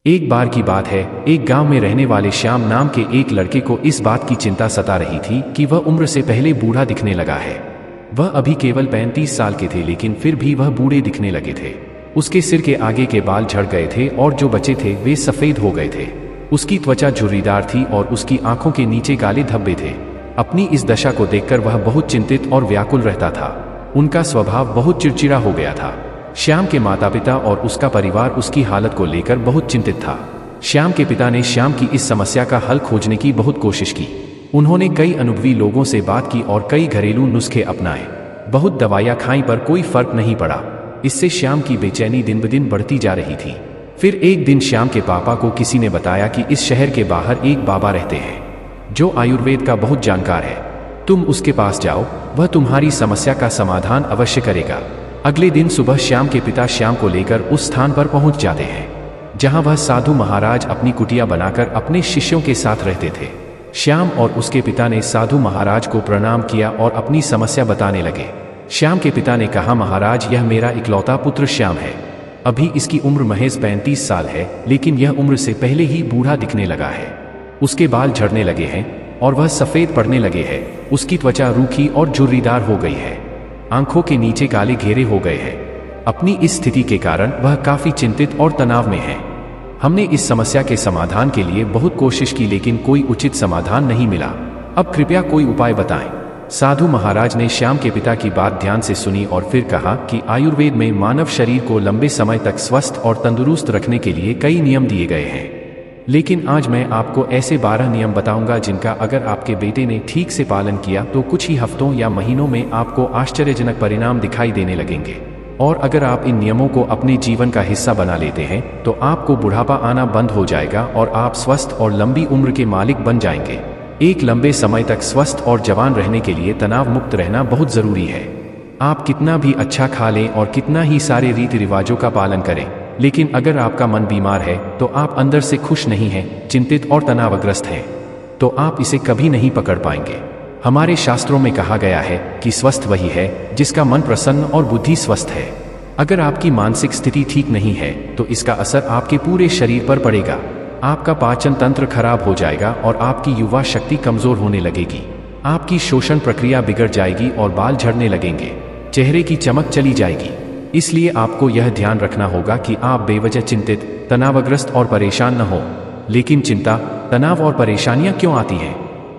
एक बार की बात है, एक गांव में रहने वाले श्याम नाम के एक लड़के को इस बात की चिंता सता रही थी कि वह उम्र से पहले बूढ़ा दिखने लगा है। वह अभी केवल 35 साल के थे, लेकिन फिर भी वह बूढ़े दिखने लगे थे। उसके सिर के आगे के बाल झड़ गए थे और जो बचे थे वे सफेद हो गए थे। उसकी त्वचा झुर्रीदार थी और उसकी आंखों के नीचे काले धब्बे थे। अपनी इस दशा को देखकर वह बहुत चिंतित और व्याकुल रहता था। उनका स्वभाव बहुत चिड़चिड़ा हो गया था। श्याम के माता पिता और उसका परिवार उसकी हालत को लेकर बहुत चिंतित था। श्याम के पिता ने श्याम की इस समस्या का हल खोजने की बहुत कोशिश की। उन्होंने कई अनुभवी लोगों से बात की और कई घरेलू नुस्खे अपनाए। बहुत दवाइयाँ खाई पर कोई फर्क नहीं पड़ा। इससे श्याम की बेचैनी दिन ब दिन बढ़ती जा रही थी। फिर एक दिन श्याम के पापा को किसी ने बताया कि इस शहर के बाहर एक बाबा रहते हैं जो आयुर्वेद का बहुत जानकार है। तुम उसके पास जाओ, वह तुम्हारी समस्या का समाधान अवश्य करेगा। अगले दिन सुबह श्याम के पिता श्याम को लेकर उस स्थान पर पहुंच जाते हैं जहां वह साधु महाराज अपनी कुटिया बनाकर अपने शिष्यों के साथ रहते थे। श्याम और उसके पिता ने साधु महाराज को प्रणाम किया और अपनी समस्या बताने लगे। श्याम के पिता ने कहा, महाराज, यह मेरा इकलौता पुत्र श्याम है। अभी इसकी उम्र महज 35 साल है, लेकिन यह उम्र से पहले ही बूढ़ा दिखने लगा है। उसके बाल झड़ने लगे हैं और वह सफेद पड़ने लगे हैं। उसकी त्वचा रूखी और झुर्रीदार हो गई है। आंखों के नीचे काले घेरे हो गए हैं। अपनी इस स्थिति के कारण वह काफी चिंतित और तनाव में है। हमने इस समस्या के समाधान के लिए बहुत कोशिश की, लेकिन कोई उचित समाधान नहीं मिला। अब कृपया कोई उपाय बताएं। साधु महाराज ने श्याम के पिता की बात ध्यान से सुनी और फिर कहा कि आयुर्वेद में मानव शरीर को लंबे समय तक स्वस्थ और तंदुरुस्त रखने के लिए कई नियम दिए गए हैं, लेकिन आज मैं आपको ऐसे 12 नियम बताऊंगा जिनका अगर आपके बेटे ने ठीक से पालन किया तो कुछ ही हफ्तों या महीनों में आपको आश्चर्यजनक परिणाम दिखाई देने लगेंगे। और अगर आप इन नियमों को अपने जीवन का हिस्सा बना लेते हैं तो आपको बुढ़ापा आना बंद हो जाएगा और आप स्वस्थ और लंबी उम्र के मालिक बन जाएंगे। एक लंबे समय तक स्वस्थ और जवान रहने के लिए तनाव मुक्त रहना बहुत जरूरी है। आप कितना भी अच्छा खा लें और कितना ही सारे रीति रिवाजों का पालन करें, लेकिन अगर आपका मन बीमार है तो आप अंदर से खुश नहीं हैं, चिंतित और तनावग्रस्त हैं, तो आप इसे कभी नहीं पकड़ पाएंगे। हमारे शास्त्रों में कहा गया है कि स्वस्थ वही है जिसका मन प्रसन्न और बुद्धि स्वस्थ है। अगर आपकी मानसिक स्थिति ठीक नहीं है तो इसका असर आपके पूरे शरीर पर पड़ेगा। आपका पाचन तंत्र खराब हो जाएगा और आपकी युवा शक्ति कमजोर होने लगेगी। आपकी शोषण प्रक्रिया बिगड़ जाएगी और बाल झड़ने लगेंगे। चेहरे की चमक चली जाएगी। इसलिए आपको यह ध्यान रखना होगा कि आप बेवजह चिंतित, तनावग्रस्त और परेशान न हो। लेकिन चिंता, तनाव और परेशानियां क्यों आती हैं?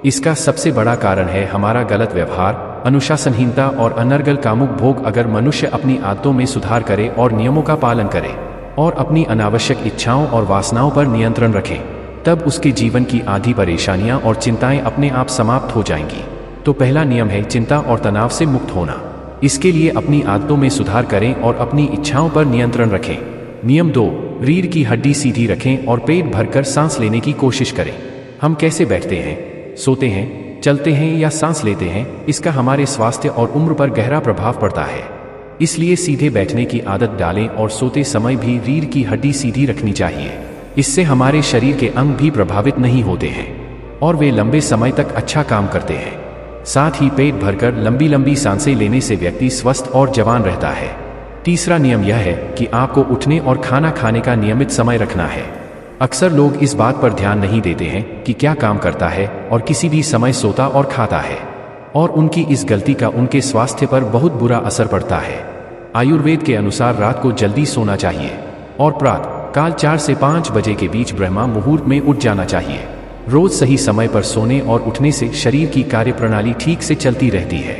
इसका सबसे बड़ा कारण है हमारा गलत व्यवहार, अनुशासनहीनता और अनर्गल कामुक भोग। अगर मनुष्य अपनी आदतों में सुधार करे और नियमों का पालन करे और अपनी अनावश्यक इच्छाओं और वासनाओं पर नियंत्रण रखे, तब उसके जीवन की आधी परेशानियां और चिंताएं अपने आप समाप्त हो जाएंगी। तो पहला नियम है चिंता और तनाव से मुक्त होना। इसके लिए अपनी आदतों में सुधार करें और अपनी इच्छाओं पर नियंत्रण रखें। नियम 2, रीढ़ की हड्डी सीधी रखें और पेट भरकर सांस लेने की कोशिश करें। हम कैसे बैठते हैं, सोते हैं, चलते हैं या सांस लेते हैं, इसका हमारे स्वास्थ्य और उम्र पर गहरा प्रभाव पड़ता है। इसलिए सीधे बैठने की आदत डालें और सोते समय भी रीढ़ की हड्डी सीधी रखनी चाहिए। इससे हमारे शरीर के अंग भी प्रभावित नहीं होते हैं और वे लंबे समय तक अच्छा काम करते हैं। साथ ही पेट भरकर लंबी लंबी सांसें लेने से व्यक्ति स्वस्थ और जवान रहता है। तीसरा नियम यह है कि आपको उठने और खाना खाने का नियमित समय रखना है। अक्सर लोग इस बात पर ध्यान नहीं देते हैं कि क्या काम करता है और किसी भी समय सोता और खाता है, और उनकी इस गलती का उनके स्वास्थ्य पर बहुत बुरा असर पड़ता है। आयुर्वेद के अनुसार रात को जल्दी सोना चाहिए और प्रातः काल 4 से 5 बजे के बीच ब्रह्मा मुहूर्त में उठ जाना चाहिए। रोज सही समय पर सोने और उठने से शरीर की कार्यप्रणाली ठीक से चलती रहती है।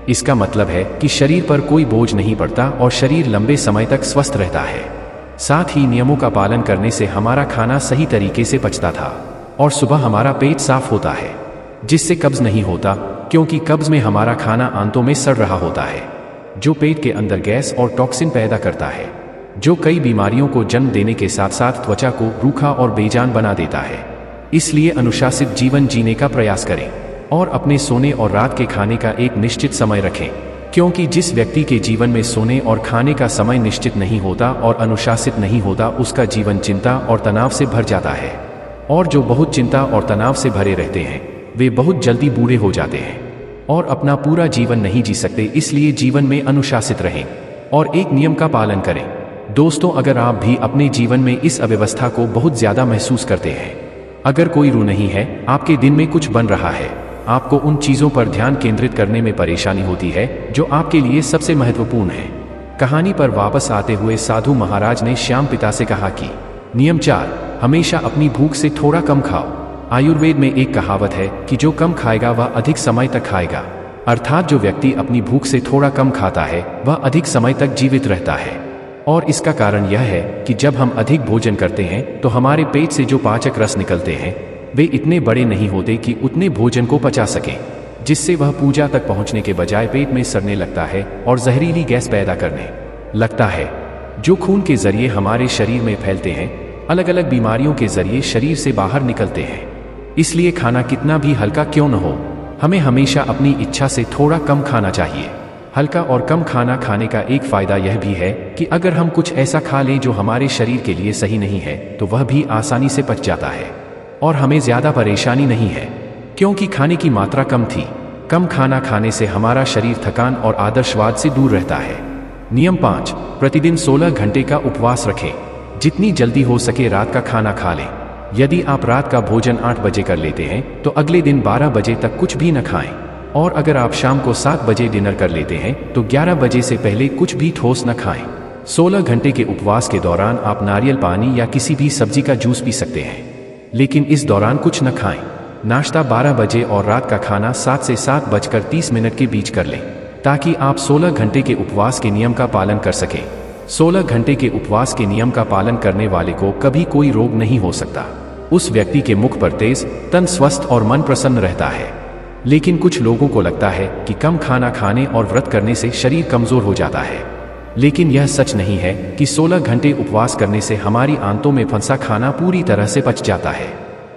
इसका मतलब है कि शरीर पर कोई बोझ नहीं पड़ता और शरीर लंबे समय तक स्वस्थ रहता है। साथ ही नियमों का पालन करने से हमारा खाना सही तरीके से पचता था और सुबह हमारा पेट साफ होता है, जिससे कब्ज नहीं होता, क्योंकि कब्ज में हमारा खाना आंतों में सड़ रहा होता है, जो पेट के अंदर गैस और टॉक्सिन पैदा करता है, जो कई बीमारियों को जन्म देने के साथ साथ त्वचा को रूखा और बेजान बना देता है। इसलिए अनुशासित जीवन जीने का प्रयास करें और अपने सोने और रात के खाने का एक निश्चित समय रखें, क्योंकि जिस व्यक्ति के जीवन में सोने और खाने का समय निश्चित नहीं होता और अनुशासित नहीं होता, उसका जीवन चिंता और तनाव से भर जाता है। और जो बहुत चिंता और तनाव से भरे रहते हैं वे बहुत जल्दी बूढ़े हो जाते हैं और अपना पूरा जीवन नहीं जी सकते। इसलिए जीवन में अनुशासित रहें और एक नियम का पालन करें। दोस्तों, अगर आप भी अपने जीवन में इस अव्यवस्था को बहुत ज्यादा महसूस करते हैं, अगर कोई रूह नहीं है, आपके दिन में कुछ बन रहा है, आपको उन चीजों पर ध्यान केंद्रित करने में परेशानी होती है जो आपके लिए सबसे महत्वपूर्ण है। कहानी पर वापस आते हुए साधु महाराज ने श्याम पिता से कहा कि नियम 4, हमेशा अपनी भूख से थोड़ा कम खाओ। आयुर्वेद में एक कहावत है कि जो कम खाएगा वह अधिक समय तक खाएगा, अर्थात जो व्यक्ति अपनी भूख से थोड़ा कम खाता है वह अधिक समय तक जीवित रहता है। और इसका कारण यह है कि जब हम अधिक भोजन करते हैं तो हमारे पेट से जो पाचक रस निकलते हैं वे इतने बड़े नहीं होते कि उतने भोजन को पचा सकें, जिससे वह पूजा तक पहुंचने के बजाय पेट में सड़ने लगता है और जहरीली गैस पैदा करने लगता है, जो खून के जरिए हमारे शरीर में फैलते हैं, अलग अलग बीमारियों के जरिए शरीर से बाहर निकलते हैं। इसलिए खाना कितना भी हल्का क्यों न हो, हमें हमेशा अपनी इच्छा से थोड़ा कम खाना चाहिए। हल्का और कम खाना खाने का एक फायदा यह भी है कि अगर हम कुछ ऐसा खा लें जो हमारे शरीर के लिए सही नहीं है तो वह भी आसानी से पच जाता है और हमें ज्यादा परेशानी नहीं है, क्योंकि खाने की मात्रा कम थी। कम खाना खाने से हमारा शरीर थकान और आदर्शवाद से दूर रहता है। नियम 5, प्रतिदिन 16 घंटे का उपवास रखें। जितनी जल्दी हो सके रात का खाना खा लें। यदि आप रात का भोजन 8 बजे कर लेते हैं तो अगले दिन 12 बजे तक कुछ भी न खाएं, और अगर आप शाम को 7 बजे डिनर कर लेते हैं तो 11 बजे से पहले कुछ भी ठोस न खाएं। 16 घंटे के उपवास के दौरान आप नारियल पानी या किसी भी सब्जी का जूस पी सकते हैं, लेकिन इस दौरान कुछ न खाएं। नाश्ता 12 बजे और रात का खाना 7 से 7:30 के बीच कर लें, ताकि आप 16 घंटे के उपवास के नियम का पालन कर सकें। 16 घंटे के उपवास के नियम का पालन करने वाले को कभी कोई रोग नहीं हो सकता। उस व्यक्ति के मुख पर तेज, तन स्वस्थ और मन प्रसन्न रहता है। लेकिन कुछ लोगों को लगता है कि कम खाना खाने और व्रत करने से शरीर कमजोर हो जाता है, लेकिन यह सच नहीं है कि 16 घंटे उपवास करने से हमारी आंतों में फंसा खाना पूरी तरह से पच जाता है।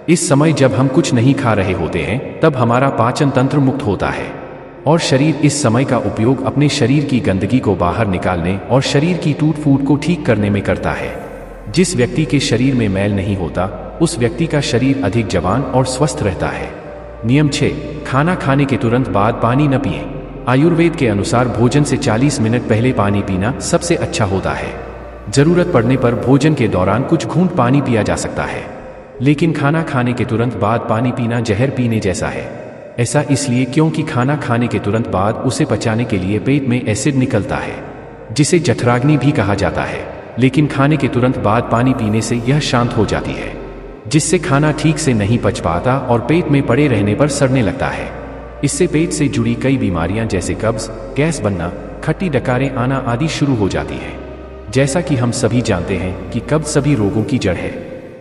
इस समय जब हम कुछ नहीं खा रहे होते हैं तब हमारा पाचन तंत्र मुक्त होता है और शरीर इस समय का उपयोग अपने शरीर की गंदगी को बाहर निकालने और शरीर की टूट फूट को ठीक करने में करता है। जिस व्यक्ति के शरीर में मैल नहीं होता उस व्यक्ति का शरीर अधिक जवान और स्वस्थ रहता है। नियम 6, खाना खाने के तुरंत बाद पानी न पिएं। आयुर्वेद के अनुसार भोजन से 40 मिनट पहले पानी पीना सबसे अच्छा होता है। जरूरत पड़ने पर भोजन के दौरान कुछ घूंट पानी पिया जा सकता है, लेकिन खाना खाने के तुरंत बाद पानी पीना जहर पीने जैसा है। ऐसा इसलिए क्योंकि खाना खाने के तुरंत बाद उसे पचाने के लिए पेट में एसिड निकलता है, जिसे जठराग्नि भी कहा जाता है, लेकिन खाने के तुरंत बाद पानी पीने से यह शांत हो जाती है, जिससे खाना ठीक से नहीं पच पाता और पेट में पड़े रहने पर सड़ने लगता है। इससे पेट से जुड़ी कई बीमारियां जैसे कब्ज, गैस बनना, खट्टी डकारें आना आदि शुरू हो जाती हैं। जैसा कि हम सभी जानते हैं कि कब्ज सभी रोगों की जड़ है,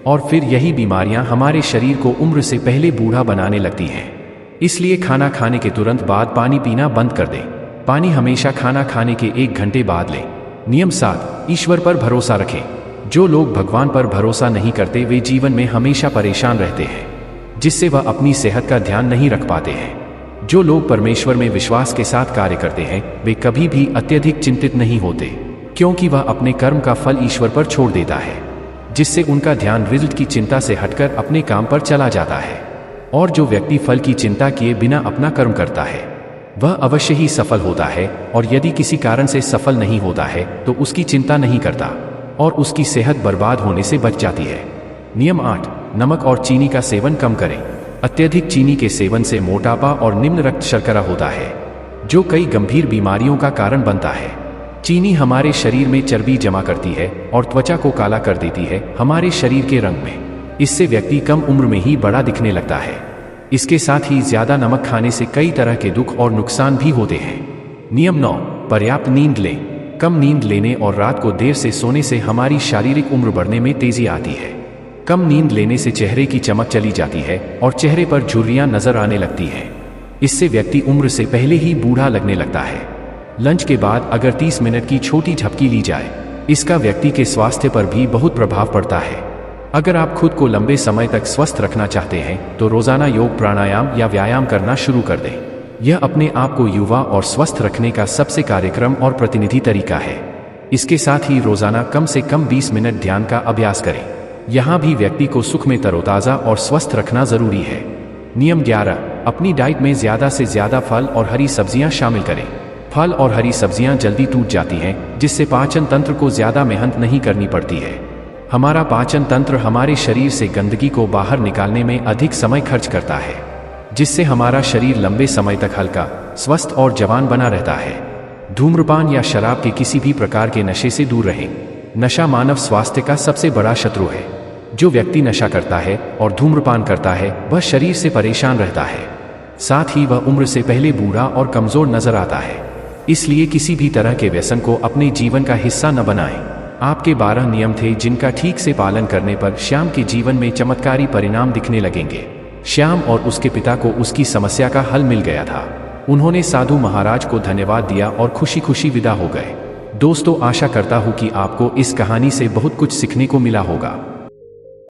और फिर यही बीमारियां हमारे शरीर को उम्र से पहले बूढ़ा बनाने लगती हैं। इसलिए खाना खाने के तुरंत बाद पानी पीना बंद कर दें। पानी हमेशा खाना खाने के 1 घंटे बाद लें। नियम 7, ईश्वर पर भरोसा रखें। जो लोग भगवान पर भरोसा नहीं करते वे जीवन में हमेशा परेशान रहते हैं, जिससे वह अपनी सेहत का ध्यान नहीं रख पाते हैं। जो लोग परमेश्वर में विश्वास के साथ कार्य करते हैं वे कभी भी अत्यधिक चिंतित नहीं होते, क्योंकि वह अपने कर्म का फल ईश्वर पर छोड़ देता है, जिससे उनका ध्यान रिजल्ट की चिंता से हटकर अपने काम पर चला जाता है। और जो व्यक्ति फल की चिंता किए बिना अपना कर्म करता है वह अवश्य ही सफल होता है, और यदि किसी कारण से सफल नहीं होता है तो उसकी चिंता नहीं करता और उसकी सेहत बर्बाद होने से बच जाती है। नियम 8, नमक और चीनी का सेवन कम करें। अत्यधिक चीनी के सेवन से मोटापा और निम्न रक्त शर्करा होता है, जो कई गंभीर बीमारियों का कारण बनता है। चीनी हमारे शरीर में चर्बी जमा करती है और त्वचा को काला कर देती है हमारे शरीर के रंग में। इससे व्यक्ति कम उम्र में ही बड़ा दिखने लगता है। इसके साथ ही ज्यादा नमक खाने से कई तरह के दुख और नुकसान भी होते हैं। नियम 9, पर्याप्त नींद लें। कम नींद लेने और रात को देर से सोने से हमारी शारीरिक उम्र बढ़ने में तेजी आती है। कम नींद लेने से चेहरे की चमक चली जाती है और चेहरे पर झुर्रियां नजर आने लगती हैं। इससे व्यक्ति उम्र से पहले ही बूढ़ा लगने लगता है। लंच के बाद अगर 30 मिनट की छोटी झपकी ली जाए, इसका व्यक्ति के स्वास्थ्य पर भी बहुत प्रभाव पड़ता है। अगर आप खुद को लंबे समय तक स्वस्थ रखना चाहते हैं तो रोजाना योग, प्राणायाम या व्यायाम करना शुरू कर दें। यह अपने आप को युवा और स्वस्थ रखने का सबसे कार्यक्रम और प्रतिनिधि तरीका है। इसके साथ ही रोजाना कम से कम 20 मिनट ध्यान का अभ्यास करें। यहाँ भी व्यक्ति को सुख में तरोताजा और स्वस्थ रखना जरूरी है। नियम 11, अपनी डाइट में ज्यादा से ज्यादा फल और हरी सब्जियां शामिल करें। फल और हरी सब्जियां जल्दी टूट जाती हैं, जिससे पाचन तंत्र को ज्यादा मेहनत नहीं करनी पड़ती है। हमारा पाचन तंत्र हमारे शरीर से गंदगी को बाहर निकालने में अधिक समय खर्च करता है, जिससे हमारा शरीर लंबे समय तक हल्का, स्वस्थ और जवान बना रहता है। धूम्रपान या शराब के किसी भी प्रकार के नशे से दूर रहें। नशा मानव स्वास्थ्य का सबसे बड़ा शत्रु है। जो व्यक्ति नशा करता है और धूम्रपान करता है, वह शरीर से परेशान रहता है, साथ ही वह उम्र से पहले बूढ़ा और कमजोर नजर आता है। इसलिए किसी भी तरह के व्यसन को अपने जीवन का हिस्सा न बनाएं। आपके 12 नियम थे जिनका ठीक से पालन करने पर श्याम के जीवन में चमत्कारी परिणाम दिखने लगेंगे। श्याम और उसके पिता को उसकी समस्या का हल मिल गया था। उन्होंने साधु महाराज को धन्यवाद दिया और खुशी खुशी विदा हो गए। दोस्तों, आशा करता हूँ कि आपको इस कहानी से बहुत कुछ सीखने को मिला होगा।